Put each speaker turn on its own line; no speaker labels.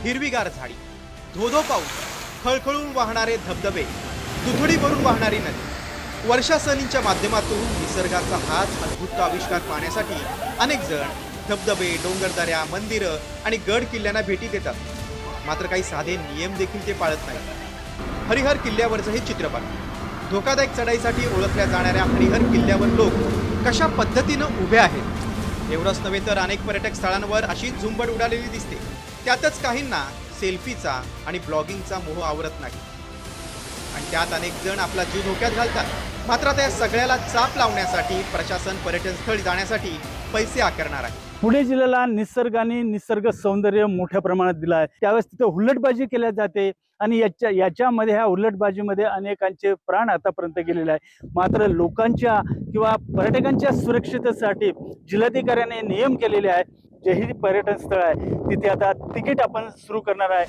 हिरवीगार झाडी, धोधो पाऊस, खळखळून वाहणारे धबधबे, दुथडी भरून वाहणारी नदी. वर्षा सहलींच्या माध्यमातून निसर्गाचा हाच अद्भुत आविष्कार पाहण्यासाठी अनेक जण धबधबे, डोंगरदऱ्या, मंदिरं आणि गड किल्ल्यांना भेटी देतात. मात्र काही साधे नियम देखील ते पाळत नाहीत. हरिहर किल्ल्यावरचं हे चित्रपट. धोकादायक चढाईसाठी ओळखल्या जाणाऱ्या हरिहर किल्ल्यावर लोक कशा पद्धतीनं उभे आहेत. एवढंच नव्हे तर अनेक पर्यटक स्थळांवर अशी झुंबड उडालेली दिसते. त्यातच काहींना सेल्फीचा आणि ब्लॉगिंगचा मोह आवरत नाही आणि त्यात अनेक जण आपला जीव धोक्यात घालतात. मात्र आता या सगळ्याला चाप लावण्यासाठी प्रशासन पर्यटन स्थळी जाण्यासाठी पैसे आकारणार आहे.
पुणे जिल्ह्याला निसर्गाने निसर्ग सौंदर्य मोठ्या प्रमाणात दिलं आहे. त्यावेळेस तिथे हुल्लडबाजी केल्या जाते आणि याच्यामध्ये ह्या हुल्लडबाजीमध्ये अनेकांचे प्राण आतापर्यंत गेलेले आहे. मात्र लोकांच्या किंवा पर्यटकांच्या सुरक्षिततेसाठी जिल्हाधिकाऱ्याने नियम केलेले आहेत. जे ही पर्यटन स्थळ आहे तिथे आता तिकीट आपण सुरू करणार आहे.